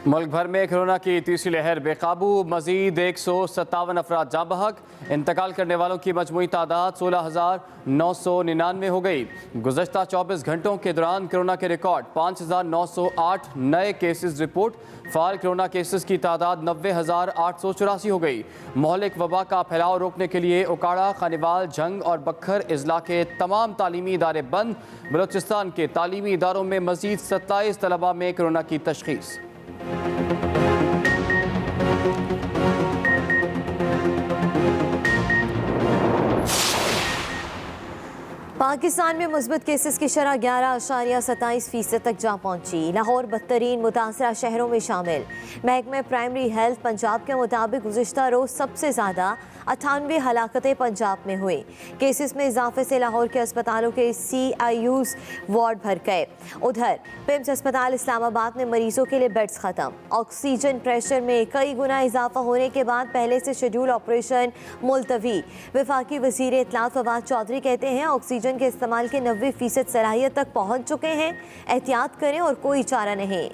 मुल्क भर में कोरोना की तीसरी लहर बेकाबू, मजीद 157 अफराद जाँ बहक। इंतकाल करने वालों की मजमूई तादाद 16,999 हो गई। गुज़श्ता 24 घंटों के दौरान कोरोना के रिकॉर्ड 5,908 नए केसेस रिपोर्ट। फाल कोरोना केसेस की तादाद 90,884 हो गई। मोहलिक वबा का फैलाव रोकने के लिए उकाड़ा, खानीवाल, जंग और बखर अजला के तमाम तालीमी इदारे बंद। बलोचिस्तान के तालीमी इदारों में मजीद 27 तलबा में कोरोना की तशखीस। पाकिस्तान में मुस्बत केसेस की शरह 11.27% तक जा पहुंची। लाहौर बदतरीन मुतासरा शहरों में शामिल। महकमे प्राइमरी हेल्थ पंजाब के मुताबिक गुज़िश्ता रोज़ सबसे ज़्यादा 98 हलाकतें पंजाब में हुई। केसेस में इजाफे से लाहौर के अस्पतालों के CIUs वार्ड भर गए। उधर पिम्स अस्पताल इस्लामाबाद में मरीजों के लिए बेड्स ख़त्म। ऑक्सीजन प्रेशर में कई गुना इजाफा होने के बाद पहले से शेड्यूल ऑपरेशन मुलतवी। वफाकी वज़ीर इत्तलात फवाद चौधरी कहते हैं ऑक्सीजन के इस्तेमाल के 90% सलाहियत तक पहुँच चुके हैं। एहतियात करें और कोई चारा नहीं।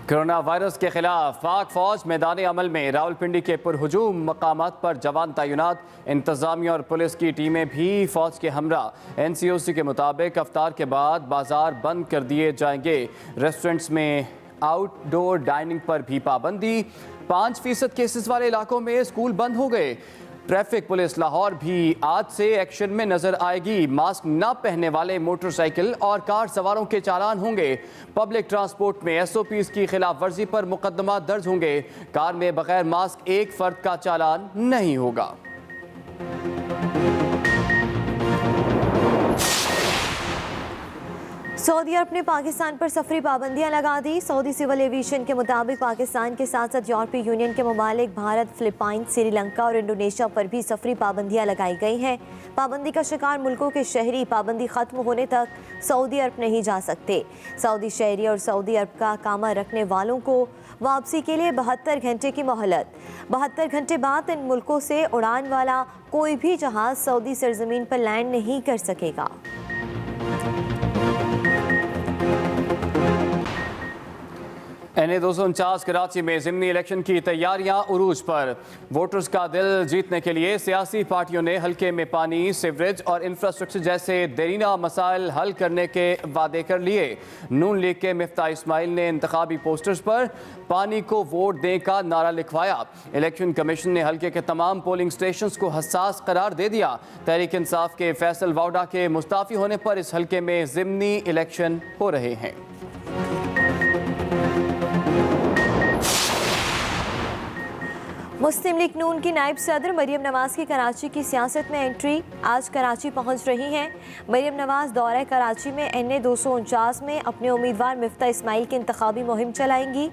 कोरोना वायरस के खिलाफ पाक फौज मैदान अमल में। रावलपिंडी के पुरहुजूम मकामात पर जवान तैनात। इंतजामिया और पुलिस की टीमें भी फौज के हमरा। NCOC के मुताबिक अफ्तार के बाद बाजार बंद कर दिए जाएंगे। रेस्टोरेंट्स में आउटडोर डाइनिंग पर भी पाबंदी। 5% केसेस वाले इलाकों में स्कूल बंद हो गए। ट्रैफिक पुलिस लाहौर भी आज से एक्शन में नजर आएगी। मास्क न पहनने वाले मोटरसाइकिल और कार सवारों के चालान होंगे। पब्लिक ट्रांसपोर्ट में SOPs की खिलाफ वर्जी पर मुकदमा दर्ज होंगे। कार में बगैर मास्क एक फर्द का चालान नहीं होगा। सऊदी अरब ने पाकिस्तान पर सफरी पाबंदियां लगा दी। सऊदी सिविल एविएशन के मुताबिक पाकिस्तान के साथ साथ यूरोपीय यूनियन के ममालिक भारत, फिलिपाइंस, श्रीलंका और इंडोनेशिया पर भी सफरी पाबंदियां लगाई गई हैं। पाबंदी का शिकार मुल्कों के शहरी पाबंदी खत्म होने तक सऊदी अरब नहीं जा सकते। सऊदी शहरी और सऊदी अरब का कामा रखने वालों को वापसी के लिए 72 घंटे की मोहलत। 72 घंटे बाद इन मुल्कों से उड़ान वाला कोई भी जहाज सऊदी सरजमीन पर लैंड नहीं कर सकेगा। NA 249 कराची में ज़िमनी इलेक्शन की तैयारियां उरूज पर। वोटर्स का दिल जीतने के लिए सियासी पार्टियों ने हल्के में पानी, सीवरेज और इंफ्रास्ट्रक्चर जैसे देरीना मसाइल हल करने के वादे कर लिए। नून लीग के मिफ्ता इस्माइल ने इंतखाबी पोस्टर्स पर पानी को वोट दें का नारा लिखवाया। इलेक्शन कमीशन ने हल्के के तमाम पोलिंग स्टेशंस को हसास करार दे दिया। तहरीक इंसाफ के फैसल वाउडा के मुस्ताफी होने पर इस हल्के में ज़िमनी इलेक्शन हो रहे हैं। मुस्लिम लीग नून की नायब सदर मरियम नवाज की कराची की सियासत में एंट्री। आज कराची पहुंच रही हैं। मरियम नवाज दौरे कराची में NA 249 में अपने उम्मीदवार मिफ्ता इस्माइल की इंतखाबी मुहिम चलाएंगी।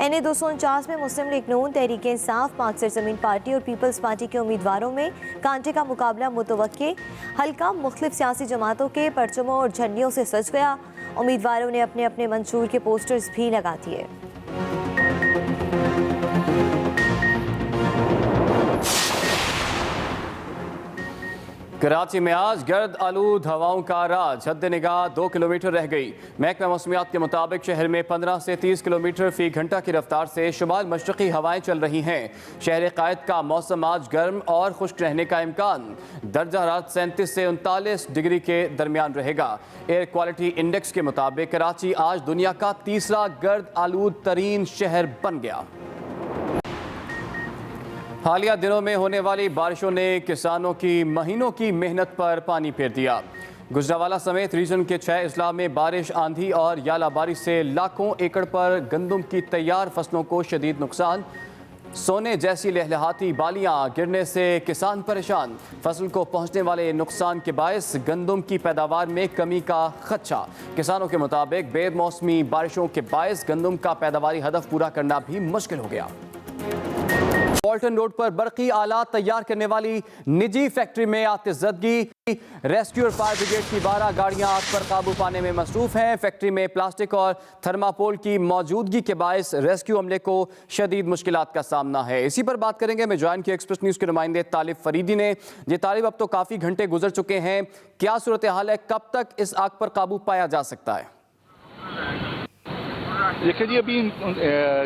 NA 249 में मुस्लिम लीग नून, तहरीक इंसाफ, पाक सरजमीन पार्टी और पीपल्स पार्टी के उम्मीदवारों में कांटे का मुकाबला मुतवक्के। हल्का मुख्तलिफ सियासी जमातों के परचमों और झंडियों से सज गया। उम्मीदवारों ने अपने अपने मंशूर के पोस्टर्स भी लगा दिए। कराची में आज गर्द आलूद हवाओं का राज। हद निगाह 2 किलोमीटर रह गई। महकमा मौसमियात के मुताबिक शहर में 15 से 30 किलोमीटर फी घंटा की रफ्तार से शुमाल मशरक़ी हवाएं चल रही हैं। शहर क़ायद का मौसम आज गर्म और खुश्क रहने का इम्कान। दर्जा हरारत 37 से 39 डिग्री के दरमियान रहेगा। एयर क्वालिटी इंडेक्स के मुताबिक कराची आज दुनिया का तीसरा गर्द आलूद तरीन शहर बन गया। हालिया दिनों में होने वाली बारिशों ने किसानों की महीनों की मेहनत पर पानी फेर दिया। गुजरावाला समेत रीजन के 6 अजला में बारिश, आंधी और यालाबारी से लाखों एकड़ पर गंदम की तैयार फसलों को शदीद नुकसान। सोने जैसी लहलहाती बालियां गिरने से किसान परेशान। फसल को पहुंचने वाले नुकसान के बायस गंदम की पैदावार में कमी का खदशा। किसानों के मुताबिक बेमौसमी बारिशों के बायस गंदम का पैदावारी हदफ पूरा करना भी मुश्किल हो गया। पॉल्टन रोड पर बरकी आलात तैयार करने वाली निजी फैक्ट्री में आतिशज़दगी। रेस्क्यू और फायर ब्रिगेड की 12 गाड़ियां आग पर काबू पाने में मसरूफ हैं। फैक्ट्री में प्लास्टिक और थर्मापोल की मौजूदगी के बायस रेस्क्यू अमले को शदीद मुश्किलात का सामना है। इसी पर बात करेंगे। मैं ज्वाइन की एक्सप्रेस न्यूज़ के नुमाइंदे तालिब फरीदी ने। जी तालिब, अब तो काफ़ी घंटे गुजर चुके हैं, क्या सूरत हाल है, कब तक इस आग पर काबू पाया जा सकता है? देखिए जी, अभी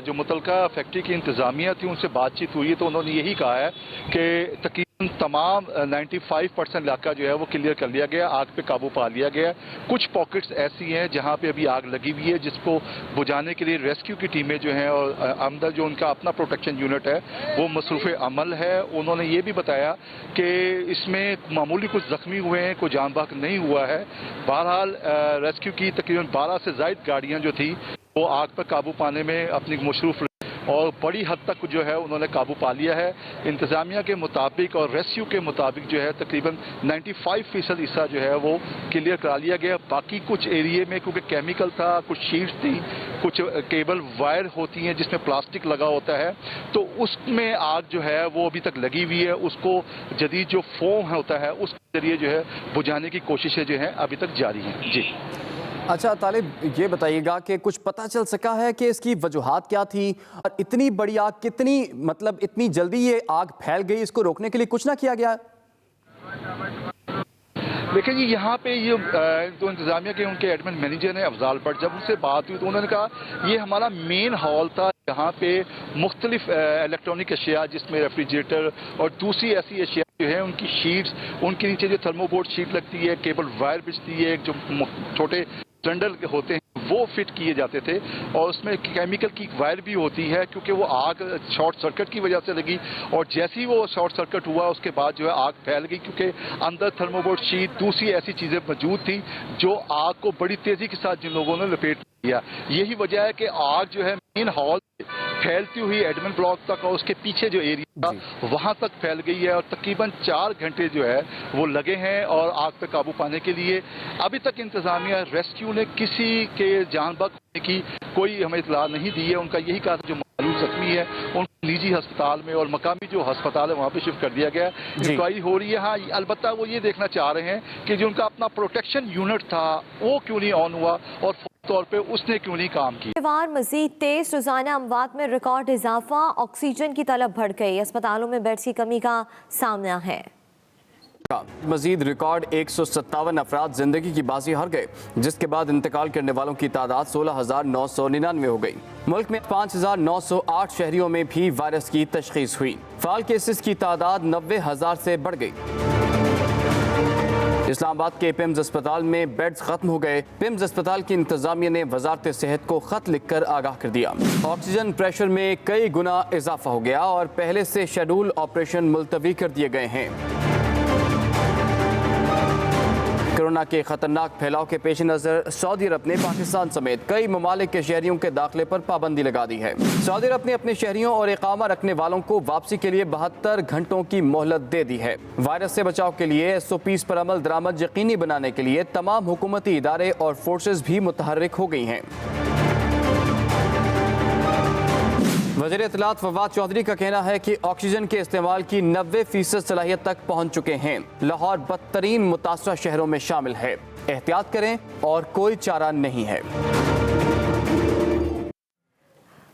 जो मुतलका फैक्ट्री की इंतज़ामिया थी उनसे बातचीत हुई तो उन्होंने यही कहा है कि तकरीबन तमाम 95% इलाका जो है वो क्लियर कर लिया गया, आग पे काबू पा लिया गया। कुछ पॉकेट्स ऐसी हैं जहां पे अभी आग लगी हुई है, जिसको बुझाने के लिए रेस्क्यू की टीमें जो हैं और अंदर जो उनका अपना प्रोटेक्शन यूनिट है वो मसरूफ़ अमल है। उन्होंने ये भी बताया कि इसमें मामूली कुछ ज़ख्मी हुए हैं, कोई जान बहक नहीं हुआ है। बहरहाल रेस्क्यू की तकरीबन 12 से ज़ायद गाड़ियाँ जो थी वो आग पर काबू पाने में अपनी मशरूफ़ और बड़ी हद तक जो है उन्होंने काबू पा लिया है। इंतज़ामिया के मुताबिक और रेस्क्यू के मुताबिक जो है तकरीबन 95% हिस्सा जो है वो क्लियर करा लिया गया। बाकी कुछ एरिए में क्योंकि केमिकल था, कुछ शीट्स थी, कुछ केबल वायर होती हैं जिसमें प्लास्टिक लगा होता है, तो उसमें आग जो है वो अभी तक लगी हुई है। उसको जदीद जो फोम होता है उसके जरिए जो है बुझाने की कोशिशें जो हैं अभी तक जारी हैं। जी अच्छा तालिब, ये बताइएगा कि कुछ पता चल सका है कि इसकी वजूहात क्या थी और इतनी बड़ी आग कितनी इतनी जल्दी ये आग फैल गई, इसको रोकने के लिए कुछ ना किया गया? देखिए जी, यहाँ पे ये जो इंतज़ामिया के उनके एडमिन मैनेजर हैं अफजाल भट्ट, जब उनसे बात हुई तो उन्होंने कहा ये हमारा मेन हॉल था, यहाँ पे मुख्तलिफ इलेक्ट्रॉनिक अशिया जिसमें रेफ्रिजरेटर और दूसरी ऐसी अशिया जो है उनकी शीट्स, उनके नीचे जो थर्मोबोर्ड शीट लगती है, केबल वायर बिछती है, जो छोटे सिलेंडर होते हैं वो फिट किए जाते थे और उसमें केमिकल की वायर भी होती है क्योंकि वो आग शॉर्ट सर्किट की वजह से लगी और जैसे ही वो शॉर्ट सर्किट हुआ उसके बाद जो है आग फैल गई क्योंकि अंदर थर्मोबोर्ड शीट दूसरी ऐसी चीज़ें मौजूद थी जो आग को बड़ी तेज़ी के साथ जिन लोगों ने लपेट लिया। यही वजह है कि आग जो है मेन हॉल फैलती हुई एडमिन ब्लॉक तक और उसके पीछे जो एरिया था वहां तक फैल गई है और तकरीबन 4 घंटे जो है वो लगे हैं और आग पे काबू पाने के लिए। अभी तक इंतजामिया रेस्क्यू ने किसी के जान बहक होने की कोई हमें इतला नहीं दी है। उनका यही कहा था जो मालूम जख्मी है उनको निजी अस्पताल में और मकामी जो अस्पताल है वहाँ पे शिफ्ट कर दिया गया है। इंक्वायरी हो रही है। हाँ, अलबत्ता वो ये देखना चाह रहे हैं कि जो उनका अपना प्रोटेक्शन यूनिट था वो क्यों नहीं ऑन हुआ और तौर पे उसने क्यों नहीं काम की। मजीद तेज, रोजाना अमवात में रिकॉर्ड इजाफा, ऑक्सीजन की तलब बढ़ गई, अस्पतालों में बेड्स की कमी का सामना है। मजीद रिकॉर्ड 157 अफराद जिंदगी की बाजी हार गए, जिसके बाद इंतकाल करने वालों की तादाद 16,999 हो गई। मुल्क में 5,908 शहरियों में भी वायरस की तशखीस हुई। फाल केसेस की तादाद 90,000 से बढ़ गई। इस्लामाबाद के पिम्स अस्पताल में बेड्स खत्म हो गए। पिम्स अस्पताल की इंतजामिया ने वजारत सेहत को खत लिखकर आगाह कर दिया। ऑक्सीजन प्रेशर में कई गुना इजाफा हो गया और पहले से शेड्यूल ऑपरेशन मुलतवी कर दिए गए हैं। कोरोना के खतरनाक फैलाव के पेश नज़र सऊदी अरब ने पाकिस्तान समेत कई ममालिक के शहरियों के दाखिले पर पाबंदी लगा दी है। सऊदी अरब ने अपने शहरियों और इकामा रखने वालों को वापसी के लिए 72 घंटों की मोहलत दे दी है। वायरस से बचाव के लिए SOPs पर अमल दरामद यकीनी बनाने के लिए तमाम हुकूमती इदारे और फोर्सेज भी मुतहर्रिक हो गई हैं। वज़ीर इत्तलात फवाद चौधरी का कहना है कि ऑक्सीजन के इस्तेमाल की 90% सलाहियत तक पहुंच चुके हैं। लाहौर बदतरीन मुतासरा शहरों में शामिल है। एहतियात करें और कोई चारा नहीं है।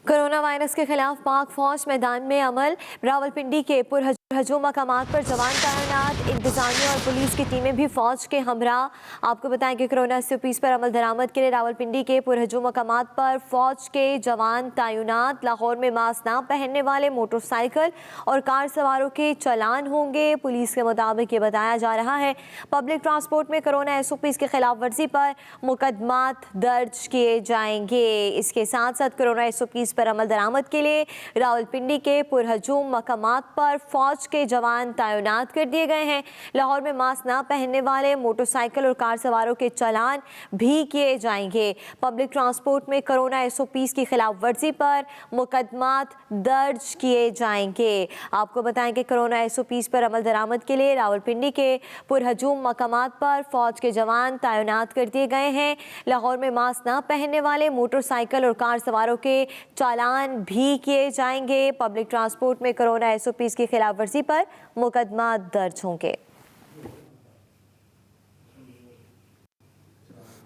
कोरोना वायरस के खिलाफ पाक फौज मैदान में अमल, रावलपिंडी के पुरहजू मकामात पर जवान तैनात, इंतजामिया और पुलिस की टीमें भी फौज के हमराह। आपको बताएं कि कोरोना SOPs पर अमल दरामद के लिए रावलपिंडी के पुरहजू मकामात पर फौज के जवान तैनात। लाहौर में मास्क ना पहनने वाले मोटरसाइकिल और कार सवारों के चालान होंगे। पुलिस के मुताबिक ये बताया जा रहा है पब्लिक ट्रांसपोर्ट में कोरोना SOPs के खिलाफ वर्जी पर मुकदमात दर्ज किए जाएंगे। इसके साथ साथ कोरोना SOPs पर अमल दरामद के लिए रावलपिंडी के पुरहजूम मकामात पर फौज کے جوان تعینات کر دیے گئے ہیں۔ لاہور میں ماسک نہ پہننے والے موٹر سائیکل اور کار سواروں کے چالان بھی کیے جائیں گے۔ پبلک ٹرانسپورٹ میں کرونا SOPs کی خلاف ورزی پر مقدمات درج کیے جائیں گے۔ آپ کو بتائیں کہ کرونا SOPs پر عمل درآمد کے لیے راولپنڈی کے پرہجوم مقامات پر فوج کے جوان تعینات کر دیے گئے ہیں۔ لاہور میں ماسک نہ پہننے والے موٹر سائیکل اور کار سواروں کے چالان بھی کیے جائیں گے۔ پبلک ٹرانسپورٹ میں کرونا SOPs کی خلاف ورزی پر مقدمات درج ہوں گے۔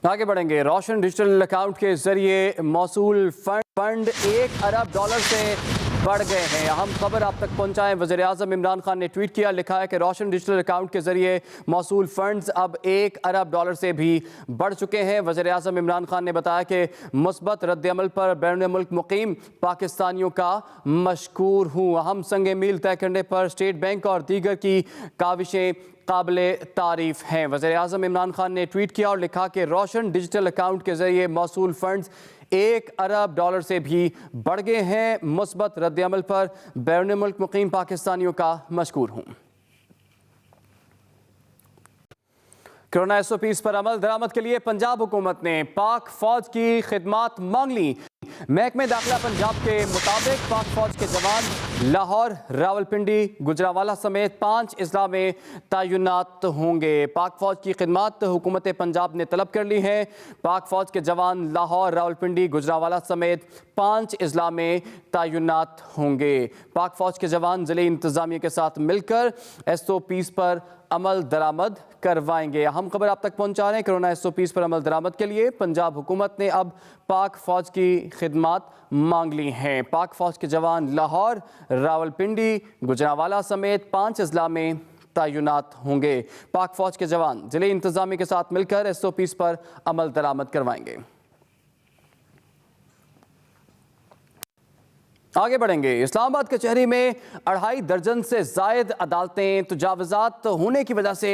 آگے بڑھیں گے۔ روشن ڈیجیٹل اکاؤنٹ کے ذریعے موصول فنڈ $1 ارب سے بڑھ گئے ہیں۔ اہم خبر آپ تک پہنچائیں۔ وزیراعظم عمران خان نے ٹویٹ کیا، لکھا ہے کہ روشن ڈیجیٹل اکاؤنٹ کے ذریعے موصول فنڈز اب $1 ارب سے بھی بڑھ چکے ہیں۔ وزیراعظم عمران خان نے بتایا کہ مثبت رد عمل پر بیرون ملک مقیم پاکستانیوں کا مشکور ہوں۔ اہم سنگ میل طے کرنے پر اسٹیٹ بینک اور دیگر کی کاوشیں قابل تعریف ہیں۔ وزیراعظم عمران خان نے ٹویٹ کیا اور لکھا کہ روشن ڈیجیٹل اکاؤنٹ کے ذریعے موصول فنڈز $1 ارب سے بھی بڑھ گئے ہیں۔ مثبت رد عمل پر بیرون ملک مقیم پاکستانیوں کا مشکور ہوں۔ کرونا SOPs پر عمل درآمد کے لیے پنجاب حکومت نے پاک فوج کی خدمات مانگ لی۔ محکمہ داخلہ پنجاب کے مطابق پاک فوج کے جوان لاہور، راولپنڈی، گجرانوالہ سمیت 5 اضلاع میں تعینات ہوں گے۔ پاک فوج کی خدمات حکومت پنجاب نے طلب کر لی ہیں۔ پاک فوج کے جوان لاہور، راولپنڈی، گجرانوالہ سمیت 5 اضلاع میں تعینات ہوں گے۔ پاک فوج کے جوان ضلعی انتظامیہ کے ساتھ مل کر SOPs پر عمل درآمد کروائیں گے۔ اہم خبر آپ تک پہنچا رہے ہیں۔ کرونا SOPs پر عمل درآمد کے لیے پنجاب حکومت نے اب پاک فوج کی خدمات مانگ لی ہیں۔ پاک فوج کے جوان لاہور، راولپنڈی، گجرانوالہ سمیت 5 اضلاع میں تعینات ہوں گے۔ پاک فوج کے جوان ضلعی انتظامیہ کے ساتھ مل کر SOPs پر عمل درآمد کروائیں گے۔ آگے بڑھیں گے۔ اسلام آباد کچہری میں 2.5 درجن سے زائد عدالتیں تجاوزات ہونے کی وجہ سے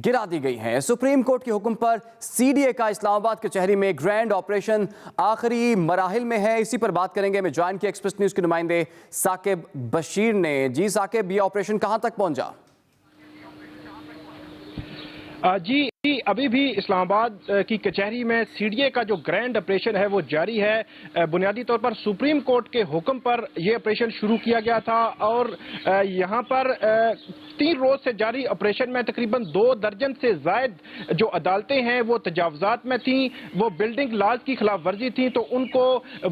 گرا دی گئی ہیں۔ سپریم کورٹ کے حکم پر CDA کا اسلام آباد کچہری میں گرینڈ آپریشن آخری مراحل میں ہے۔ اسی پر بات کریں گے۔ میں جوائن کیا ایکسپریس نیوز کے نمائندے ثاقب بشیر نے۔ جی ثاقب، یہ آپریشن کہاں تک پہنچا؟ جی ابھی بھی اسلام آباد کی کچہری میں CDA کا جو گرینڈ آپریشن ہے وہ جاری ہے۔ بنیادی طور پر سپریم کورٹ کے حکم پر یہ آپریشن شروع کیا گیا تھا اور یہاں پر 3 روز سے جاری آپریشن میں تقریباً 2 درجن سے زائد جو عدالتیں ہیں وہ تجاوزات میں تھیں، وہ بلڈنگ لاز کی خلاف ورزی تھیں، تو ان کو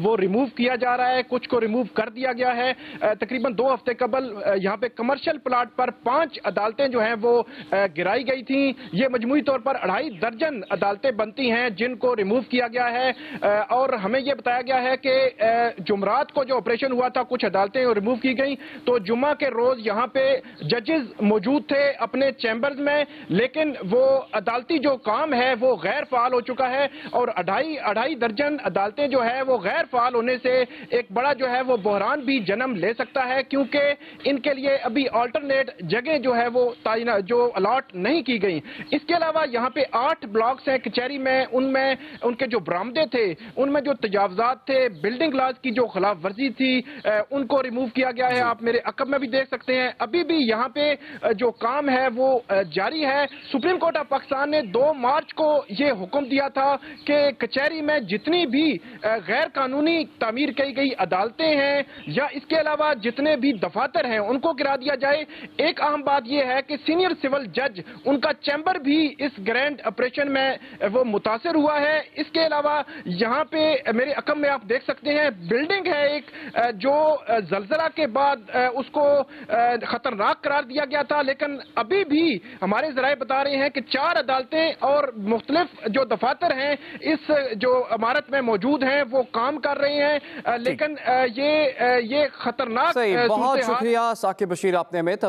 وہ ریموو کیا جا رہا ہے، کچھ کو ریموو کر دیا گیا ہے۔ تقریباً 2 ہفتے قبل یہاں پہ کمرشل پلاٹ پر 5 عدالتیں جو ہیں وہ گرائی گئی تھیں۔ یہ مجموعی طور پر 2.5 درجن عدالتیں بنتی ہیں جن کو ریموو کیا گیا ہے، اور ہمیں یہ بتایا گیا ہے کہ جمعرات کو جو آپریشن ہوا تھا کچھ عدالتیں ریموو کی گئیں، تو جمعہ کے روز یہاں پہ ججز موجود تھے اپنے چیمبرز میں، لیکن وہ عدالتی جو کام ہے وہ غیر فعال ہو چکا ہے، اور 2.5 درجن عدالتیں جو ہے وہ غیر فعال ہونے سے ایک بڑا جو ہے وہ بحران بھی جنم لے سکتا ہے، کیونکہ ان کے لیے ابھی آلٹرنیٹ جگہ جو ہے وہ جو الاٹ نہیں کی گئی۔ اس کے علاوہ یہاں پہ 8 بلاکس ہیں کچہری میں، ان کے جو برآمدے تھے، ان میں جو تجاوزات تھے، بلڈنگ لاز کی جو خلاف ورزی تھی، ان کو ریموو کیا گیا ہے۔ آپ میرے عقب میں بھی دیکھ سکتے ہیں ابھی بھی یہاں پہ جو کام ہے وہ جاری ہے۔ سپریم کورٹ آف پاکستان نے 2 مارچ کو یہ حکم دیا تھا کہ کچہری میں جتنی بھی غیر قانونی تعمیر کی گئی عدالتیں ہیں یا اس کے علاوہ جتنے بھی دفاتر ہیں ان کو گرا دیا جائے۔ ایک اہم بات یہ ہے کہ سینئر سول جج ان کا چیمبر بھی اس گرینڈ آپریشن میں وہ متاثر ہوا ہے۔ اس کے علاوہ یہاں پہ میرے عقب میں آپ دیکھ سکتے ہیں بلڈنگ ہے ایک جو زلزلہ کے بعد اس کو خطرناک قرار دیا گیا تھا، لیکن ابھی بھی ہمارے ذرائع بتا رہے ہیں کہ 4 عدالتیں اور مختلف جو دفاتر ہیں اس جو عمارت میں موجود ہیں وہ کام کر رہے ہیں، لیکن یہ خطرناک بہت شکریہ ثاقب بشیر، آپ نے ہمیں